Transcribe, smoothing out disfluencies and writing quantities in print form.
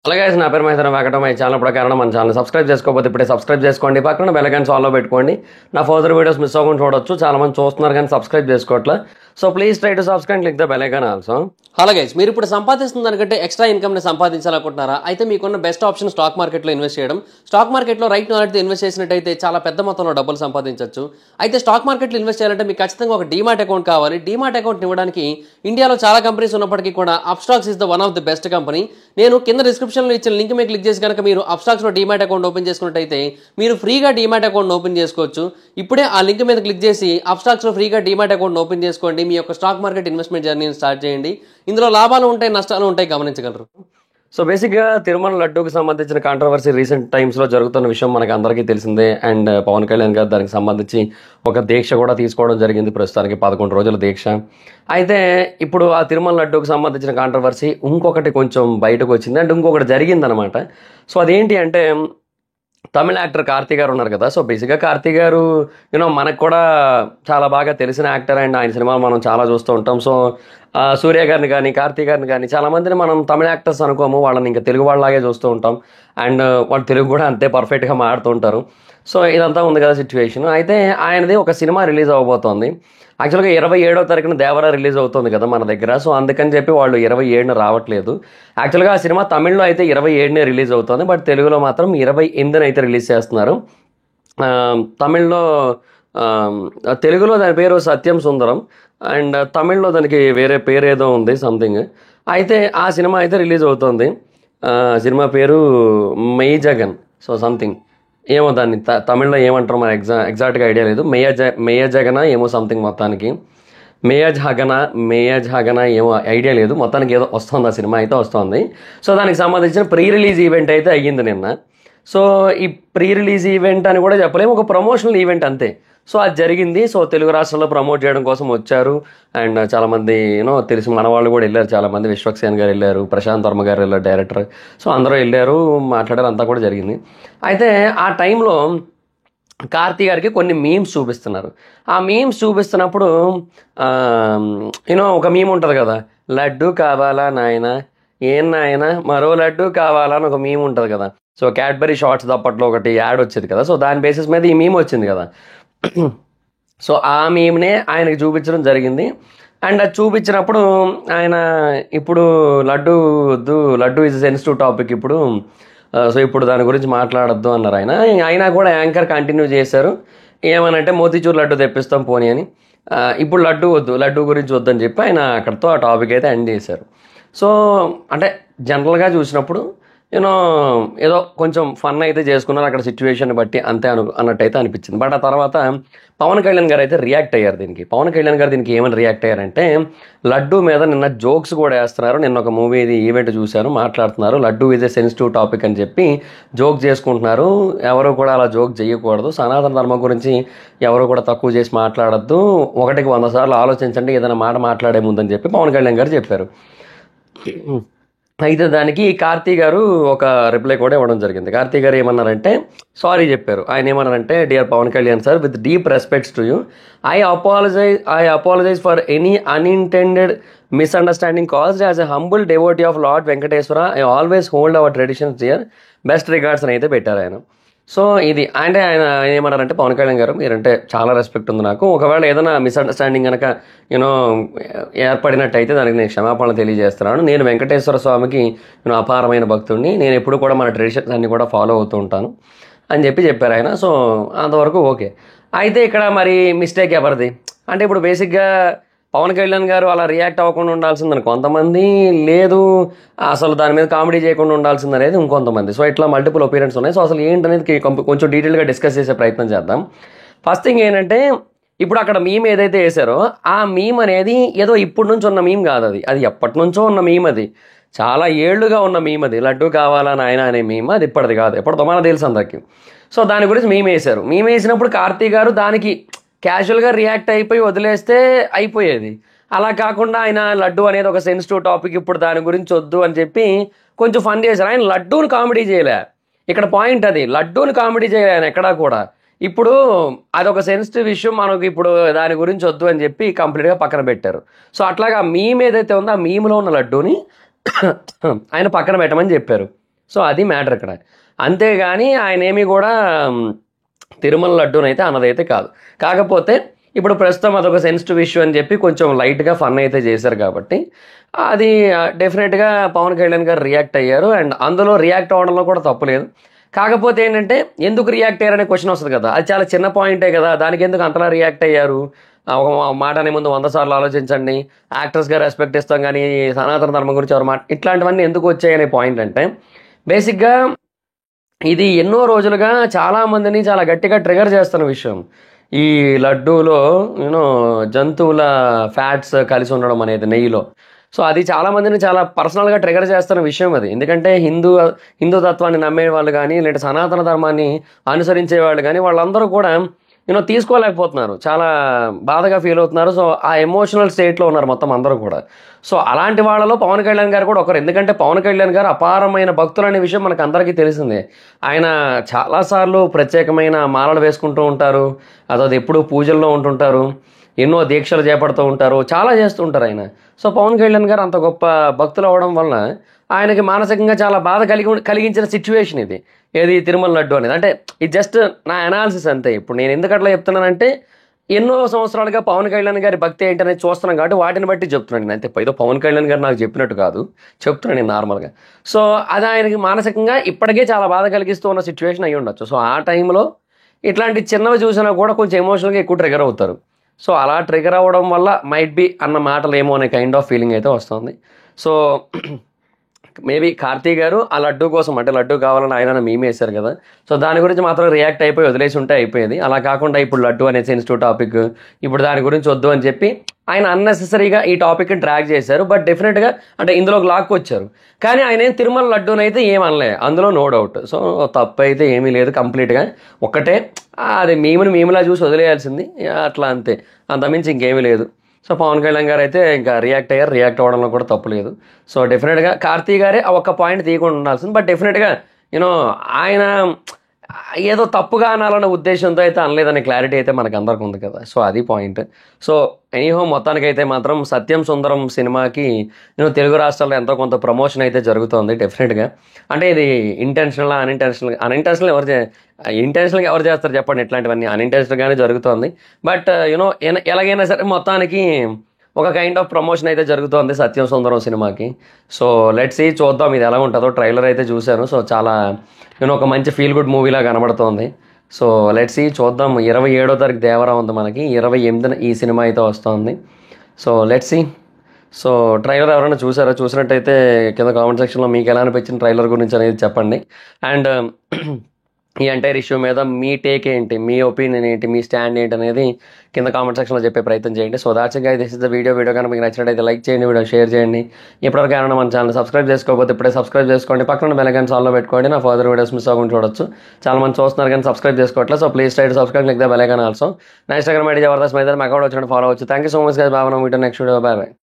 Hello guys, నా పేరు మహేంద్ర వెంకటం. ఈ ఛానల్ ప్రకారం మన ఛానల్ సబ్స్క్రైబ్ చేసుకోకపోతే ఇప్పుడే సబ్స్క్రైబ్ చేసుకోండి. పక్కన బెల్ ఐకాన్ ఆన్లో పెట్టుకోండి. నా ఫర్దర్ వీడియోస్ మిస్ అవ్వకుండా చూడొచ్చు. చాలా మంది చూస్తున్నారు కానీ సబ్స్క్రైబ్ చేసుకోవట్లే. So please try to subscribe, click the bell icon also. Hello guys, మీరు ఇప్పుడు సంపాదిస్తున్న దానికంటే ఎక్స్ట్రా ఇన్కమ్ని సంపాదించాలనుకుంటున్నారా? అయితే మీకున్న బెస్ట్ ఆప్షన్ స్టాక్ మార్కెట్లో ఇన్వెస్ట్ చేయడం. స్టాక్ మార్కెట్లో రైట్ నాలెడ్జ్తో ఇన్వెస్ట్ చేసినట్టయితే చాలా పెద్ద మొత్తంలో డబ్బులు సంపాదించవచ్చు. అయితే స్టాక్ మార్కెట్లో ఇన్వెస్ట్ చేయాలంటే మీకు ఖచ్చితంగా ఒక డీమాట్ అకౌంట్ కావాలి. డీమాట్ అకౌంట్ ఇవ్వడానికి ఇండియాలో చాలా కంపెనీస్ ఉన్నప్పటికీ కూడా Upstox is the one of the best company. నేను కింద డిస్క్రిప్షన్లో ఇచ్చిన లింక్ మీద క్లిక్ చేసి కనుక మీరు అప్స్టాక్స్లో డీమాట్ అకౌంట్ ఓపెన్ చేసుకున్నట్టయితే మీరు ఫ్రీగా డీమాట్ అకౌంట్ ఓపెన్ చేసుకోవచ్చు. ఇప్పుడే ఆ లింక్ మీద క్లిక్ చేసి అప్స్టాక్స్లో ఫ్రీగా డీమాట్ అకౌంట్ ఓపెన్ చేసుకోండి. మీ యొక్క స్టాక్ మార్కెట్ ఇన్వెస్ట్మెంట్ జర్నీని స్టార్ట్ చేయండి. ఇందులో లాభాలు ఉంటాయి, నష్టాలు ఉంటాయి, గమనించగలరు. సో బేసిక్గా తిరుమల లడ్డూకి సంబంధించిన కాంట్రవర్సీ రీసెంట్ టైమ్స్లో జరుగుతున్న విషయం మనకు అందరికీ తెలిసిందే. అండ్ పవన్ కళ్యాణ్ గారు దానికి సంబంధించి ఒక దీక్ష కూడా తీసుకోవడం జరిగింది. ప్రస్తుతానికి 11 రోజుల దీక్ష. అయితే ఇప్పుడు ఆ తిరుమల లడ్డూకి సంబంధించిన కాంట్రవర్సీ ఇంకొకటి కొంచెం బయటకు వచ్చింది, అంటే ఇంకొకటి జరిగిందనమాట. సో అదేంటి అంటే, తమిళ యాక్టర్ కార్తీ గారు ఉన్నారు కదా. సో బేసిక్గా కార్తీ గారు మనకు కూడా చాలా బాగా తెలిసిన యాక్టర్, అండ్ ఆయన సినిమాలు మనం చాలా చూస్తూ ఉంటాం. సో సూర్య గారిని కానీ కార్తీ గారిని కానీ చాలామందిని మనం తమిళ యాక్టర్స్ అనుకోము, వాళ్ళని ఇంకా తెలుగు వాళ్ళలాగే చూస్తూ ఉంటాం. అండ్ వాళ్ళు తెలుగు కూడా అంతే పర్ఫెక్ట్గా మాడుతూ ఉంటారు. సో ఇదంతా ఉంది కదా సిచ్యువేషన్. అయితే ఆయనది ఒక సినిమా రిలీజ్ అవ్వబోతోంది. యాక్చువల్గా 27వ తారీఖున దేవరా రిలీజ్ అవుతుంది కదా మన దగ్గర. సో అందుకని చెప్పి వాళ్ళు 27న రావట్లేదు. యాక్చువల్గా ఆ సినిమా తమిళ్లో అయితే 27నే రిలీజ్ అవుతుంది, బట్ తెలుగులో మాత్రం 28న అయితే రిలీజ్ చేస్తున్నారు. తమిళ్లో తెలుగులో దాని పేరు సత్యం సుందరం, అండ్ తమిళ్లో దానికి వేరే పేరు ఏదో ఉంది సంథింగ్. అయితే ఆ సినిమా అయితే రిలీజ్ అవుతుంది. సినిమా పేరు మెయ్ జగన్, సో సంథింగ్ ఏమో దాన్ని తమిళ్లో ఏమంటారు మన ఎగ్జాక్ట్గా ఐడియా లేదు. మేయ జగన ఏమో సంథింగ్, మొత్తానికి మేయజ్ హగన ఏమో ఐడియా లేదు. మొత్తానికి ఏదో వస్తుంది, ఆ సినిమా అయితే వస్తుంది. సో దానికి సంబంధించిన ప్రీ రిలీజ్ ఈవెంట్ అయితే అయ్యింది నిన్న. సో ఈ ప్రీ రిలీజ్ ఈవెంట్ అని కూడా చెప్పలేము, ఒక ప్రమోషనల్ ఈవెంట్ అంతే. సో అది జరిగింది. సో తెలుగు రాష్ట్రాల్లో ప్రమోట్ చేయడం కోసం వచ్చారు. అండ్ చాలామంది తెలిసి మన వాళ్ళు కూడా వెళ్ళారు. చాలామంది విశ్వక్సేన్ గారు వెళ్ళారు, ప్రశాంత్ వర్మ గారు వెళ్ళారు, డైరెక్టర్. సో అందరూ వెళ్ళారు, మాట్లాడారు, అంతా కూడా జరిగింది. అయితే ఆ టైంలో కార్తీ గారికి కొన్ని మీమ్స్ చూపిస్తున్నారు. ఆ మీమ్స్ చూపిస్తున్నప్పుడు ఒక మీమ్ ఉంటుంది కదా, లడ్డు కావాలా నాయన, ఏం నాయన మరో లడ్డు కావాలా అని ఒక మీమ్ ఉంటుంది కదా. సో క్యాడ్బరీ షార్ట్స్ అప్పట్లో ఒకటి యాడ్ వచ్చేది కదా. సో దాని బేసిస్ మీద ఈ మీమ్ వచ్చింది కదా. సో ఆ మీమ్నే ఆయనకి చూపించడం జరిగింది. అండ్ అది చూపించినప్పుడు ఆయన ఇప్పుడు లడ్డు ఈజ్ సెన్సిటివ్ టాపిక్ ఇప్పుడు, సో ఇప్పుడు దాని గురించి మాట్లాడొద్దు అన్నారు ఆయన. అయినా కూడా యాంకర్ కంటిన్యూ చేశారు. ఏమనంటే మోతీచూర్ లడ్డు తెప్పిస్తాం పోనీ అని. ఇప్పుడు లడ్డు గురించి వద్దని చెప్పి ఆయన అక్కడితో ఆ టాపిక్ అయితే ఎండ్ చేశారు. సో అంటే జనరల్గా చూసినప్పుడు ఏదో కొంచెం ఫన్ అయితే చేసుకున్నారు అక్కడ సిచ్యువేషన్ బట్టి, అంతే అన్నట్టయితే అనిపించింది. బట్ ఆ తర్వాత పవన్ కళ్యాణ్ గారు అయితే రియాక్ట్ అయ్యారు దీనికి. పవన్ కళ్యాణ్ గారు దీనికి ఏమని రియాక్ట్ అయ్యారంటే, లడ్డు మీద నిన్న జోక్స్ కూడా వేస్తున్నారు. నిన్న ఒక మూవీ ఈవెంట్ చూశారు, మాట్లాడుతున్నారు laddu is a sensitive topic అని చెప్పి జోక్ చేసుకుంటున్నారు. ఎవరు కూడా అలా జోక్ చేయకూడదు. సనాతన ధర్మం గురించి ఎవరు కూడా తక్కువ చేసి మాట్లాడద్దు. 1కి 100 సార్లు ఆలోచించండి ఏదైనా మాట మాట్లాడే ముందని చెప్పి పవన్ కళ్యాణ్ గారు చెప్పారు. అయితే దానికి కార్తీ గారు ఒక రిప్లై కూడా ఇవ్వడం జరిగింది. కార్తీ గారు ఏమన్నారంటే సారీ చెప్పారు. ఆయన ఏమన్నారంటే, dear Pawan Kalyan sir, with deep respects to you, I apologise for any unintended misunderstanding caused as a humble devotee of lord Venkateswara. I always hold our traditions here, best regards అని అయితే పెట్టారు ఆయన. సో ఇది అంటే ఆయన ఏమన్నారంటే, పవన్ కళ్యాణ్ గారు మీరంటే చాలా రెస్పెక్ట్ ఉంది నాకు, ఒకవేళ ఏదైనా మిస్అండర్స్టాండింగ్ కనుక ఏర్పడినట్టయితే దానికి నేను క్షమాపణలు తెలియజేస్తున్నాను. నేను వెంకటేశ్వర స్వామికి అపారమైన భక్తుడిని, నేను ఎప్పుడు కూడా మన ట్రెడిషన్స్ అన్ని కూడా ఫాలో అవుతూ ఉంటాను అని చెప్పారు ఆయన. సో అంతవరకు ఓకే. అయితే ఇక్కడ మరి మిస్టేక్ ఎవరిది అంటే, ఇప్పుడు బేసిక్గా పవన్ కళ్యాణ్ గారు అలా రియాక్ట్ అవ్వకుండా ఉండాల్సిందని కొంతమంది, లేదు అసలు దాని మీద కామెడీ చేయకుండా ఉండాల్సింది అనేది ఇంకొంతమంది. సో ఇట్లా మల్టిపుల్ ఒపీనియన్స్ ఉన్నాయి. సో అసలు ఏంటనేది కొంచెం డీటెయిల్గా డిస్కస్ చేసే ప్రయత్నం చేద్దాం. ఫస్ట్ థింగ్ ఏంటంటే, ఇప్పుడు అక్కడ మీమ్ ఏదైతే వేసారో ఆ మీమ్ అనేది ఏదో ఇప్పటి నుంచి ఉన్న మీమ్ కాదు, అది ఎప్పటి నుంచో ఉన్న మీమ్, అది చాలా ఏళ్లుగా ఉన్న మీమ్. అది లడ్డు కావాలా నాయన అనే మీమ్, అది ఇప్పటిది కాదు, ఎప్పటిదో మనకు తెలుసు అందరికీ. సో దాని గురించి మీమ్ వేశారు. మీమ్ వేసినప్పుడు కార్తీ గారు దానికి క్యాజువల్గా రియాక్ట్ అయిపోయి వదిలేస్తే అయిపోయేది. అలా కాకుండా ఆయన లడ్డు అనేది ఒక సెన్సిటివ్ టాపిక్, ఇప్పుడు దాని గురించి వద్దు అని చెప్పి కొంచెం ఫన్ చేశారు. ఆయన లడ్డూని కామెడీ చేయలే, ఇక్కడ పాయింట్ అది. లడ్డూని కామెడీ చేయలే ఆయన ఎక్కడా కూడా. ఇప్పుడు అదొక సెన్సిటివ్ విషయం, మనకు ఇప్పుడు దాని గురించి వద్దు అని చెప్పి కంప్లీట్గా పక్కన పెట్టారు. సో అట్లాగా మీమ్ ఏదైతే ఉందో ఆ మీమ్లో ఉన్న లడ్డూని ఆయన పక్కన పెట్టమని చెప్పారు. సో అది మ్యాటర్ ఇక్కడ. అంతేగాని ఆయన ఏమీ కూడా తిరుమల లడ్డూనైతే అన్నదైతే కాదు. కాకపోతే ఇప్పుడు ప్రస్తుతం అదొక సెన్సిటివ్ ఇష్యూ అని చెప్పి కొంచెం లైట్గా ఫన్ అయితే చేశారు కాబట్టి అది డెఫినెట్గా పవన్ కళ్యాణ్ గారు రియాక్ట్ అయ్యారు. అండ్ అందులో రియాక్ట్ అవ్వడంలో కూడా తప్పులేదు. కాకపోతే ఏంటంటే ఎందుకు రియాక్ట్ అయ్యారనే క్వశ్చన్ వస్తుంది కదా, అది చాలా చిన్న పాయింటే కదా, దానికి ఎందుకు అంతలా రియాక్ట్ అయ్యారు? ఒక మాట అనే ముందు 100 సార్లు ఆలోచించండి, యాక్టర్స్గా రెస్పెక్ట్ ఇస్తాం కానీ సనాతన ధర్మం గురించి ఎవరు ఇట్లాంటివన్నీ ఎందుకు వచ్చాయనే పాయింట్ అంటే బేసిక్గా ఇది ఎన్నో రోజులుగా చాలామందిని చాలా గట్టిగా ట్రిగర్ చేస్తున్న విషయం. ఈ లడ్డూలో జంతువుల ఫ్యాట్స్ కలిసి ఉండడం అనేది నెయ్యిలో. సో అది చాలామందిని చాలా పర్సనల్గా ట్రిగర్ చేస్తున్న విషయం అది. ఎందుకంటే హిందూ తత్వాన్ని నమ్మే వాళ్ళు కానీ లేదంటే సనాతన ధర్మాన్ని అనుసరించే వాళ్ళు కానీ వాళ్ళందరూ కూడా తీసుకోలేకపోతున్నారు, చాలా బాధగా ఫీల్ అవుతున్నారు. సో ఆ ఎమోషనల్ స్టేట్లో ఉన్నారు మొత్తం అందరూ కూడా. సో అలాంటి వాళ్ళలో పవన్ కళ్యాణ్ గారు కూడా ఒకరు. ఎందుకంటే పవన్ కళ్యాణ్ గారు అపారమైన భక్తులు అనే విషయం మనకు అందరికీ తెలిసిందే. ఆయన చాలాసార్లు ప్రత్యేకమైన మాలలు వేసుకుంటూ ఉంటారు, అదొక ఎప్పుడూ పూజల్లో ఉంటుంటారు, ఎన్నో దీక్షలు చేపడుతూ ఉంటారు, చాలా చేస్తూ ఉంటారు ఆయన. సో పవన్ కళ్యాణ్ గారు అంత గొప్ప భక్తులు అవ్వడం వలన ఆయనకి మానసికంగా చాలా బాధ కలిగించిన సిచ్యువేషన్ ఇది, ఏది తిరుమల లడ్డు అనేది. అంటే ఇది జస్ట్ నా అనాలిసిస్ అంతే. ఇప్పుడు నేను ఎందుకు అట్లా చెప్తున్నానంటే ఎన్నో సంవత్సరాలుగా పవన్ కళ్యాణ్ గారి భక్తి ఏంటనేది చూస్తున్నాం కాబట్టి వాటిని బట్టి చెప్తున్నాను నేను. అంతే, ఏదో పవన్ కళ్యాణ్ గారు నాకు చెప్పినట్టు కాదు, చెప్తున్నాను నేను నార్మల్గా. సో అది ఆయనకి మానసికంగా ఇప్పటికే చాలా బాధ కలిగిస్తూ ఉన్న సిచ్యువేషన్ అయ్యి ఉండొచ్చు. సో ఆ టైంలో ఇట్లాంటి చిన్నవి చూసినా కూడా కొంచెం ఎమోషనల్గా ఎక్కువ ట్రిగర్ అవుతారు. సో అలా ట్రిగర్ అవ్వడం వల్ల మైట్ బి అన్న మాటలు ఏమో అనే కైండ్ ఆఫ్ ఫీలింగ్ అయితే వస్తుంది. సో మేబీ కార్తీ గారు ఆ లడ్డూ కోసం, అంటే లడ్డూ కావాలని ఆయన మీమ్ వేశారు కదా, సో దాని గురించి మాత్రం రియాక్ట్ అయిపోయి వదిలేసి ఉంటే అయిపోయేది. అలా కాకుండా ఇప్పుడు లడ్డూ అనే సెన్సిటివ్ టాపిక్, ఇప్పుడు దాని గురించి వద్దు అని చెప్పి ఆయన అన్నెసెసరీగా ఈ టాపిక్ని డ్రాగ్ చేశారు. బట్ డెఫినెట్గా అంటే ఇందులోకి లాక్కొచ్చారు. కానీ ఆయన ఏం తిరుమల లడ్డూనైతే ఏమనలే, అందులో నో డౌట్. సో తప్పు అయితే ఏమీ లేదు, కంప్లీట్గా ఒక్కటే అది మీములా చూసి వదిలేయాల్సింది, అట్లా అంతే, అంతమించి ఇంకేమీ లేదు. సో పవన్ కళ్యాణ్ గారు అయితే ఇంకా రియాక్ట్ అయ్యారు, రియాక్ట్ అవ్వడంలో కూడా తప్పు లేదు. సో డెఫినెట్గా కార్తీ గారే ఆ ఒక్క పాయింట్ తీయకుండా ఉండాల్సింది. బట్ డెఫినెట్గా ఆయన ఏదో తప్పుగా అనాలన్న ఉద్దేశంతో అయితే అనలేదనే క్లారిటీ అయితే మనకు అందరికి ఉంది కదా. సో అది పాయింట్. సో ఎనీహో మొత్తానికైతే మాత్రం సత్యం సుందరం సినిమాకి తెలుగు రాష్ట్రాల్లో ఎంతో కొంత ప్రమోషన్ అయితే జరుగుతోంది డెఫినెట్గా. అంటే ఇది ఇంటెన్షనల్గా ఇంటెన్షనల్గా ఎవరు చేస్తారు చెప్పండి, ఇట్లాంటివన్నీ అన్ఇంటెన్షనల్గానే జరుగుతోంది. బట్ ఎలాగైనా సరే మొత్తానికి ఒక కైండ్ ఆఫ్ ప్రమోషన్ అయితే జరుగుతోంది సత్యం సుందరం సినిమాకి. సో లెట్స్ సీ, చూద్దాం ఇది ఎలా ఉంటుందో. ట్రైలర్ అయితే చూశాను, సో చాలా ఒక మంచి ఫీల్ గుడ్ మూవీలా కనబడుతోంది. సో లెట్స్ సీ, చూద్దాం. 27వ తారీఖు దేవరా ఉంది మనకి, 28న ఈ సినిమా అయితే వస్తుంది. So let's see. So trailer ఎవరైనా చూసారో, చూసినట్టయితే కింద కామెంట్ సెక్షన్లో మీకు ఎలా అనిపించిన ట్రైలర్ గురించి అనేది చెప్పండి. అండ్ ఈ ఎంటైర్ ఇష్యూ మీద మీ టేక్ ఏంటి, మీ ఒపీనియన్ ఏంటి, మీ స్టాండ్ ఏంటి అనేది కింద కామెంట్ సెక్షన్లో చెప్పే ప్రయత్నం చేయండి. So that's guys, this is the video కనుక మీకు నచ్చినట్టయితే లైక్ చేయండి, వీడియో షేర్ చేయండి. ఇప్పటివరకు ఏమైనా మన ఛానల్ సబ్స్క్రైబ్ చేసుకోకపోతే ఇప్పుడే సబ్స్క్రైబ్ చేసుకోండి, పక్కన బెల్ ఐకాన్ ఆన్లో పెట్టుకోండి. నా ఫర్దర్ వీడియోస్ మిస్ అవ్వకుండా చూడొచ్చు. చాలా మంది చూస్తున్నారు కానీ సబ్స్క్రైబ్ చేసుకోవట్లేదు. So please try to subscribe like the bell icon also. నా Instagram ID Jabardasth Maidan account వచ్చి ఫాలో అవచ్చు. Thank you so much guys, bye. Meet next video, bye.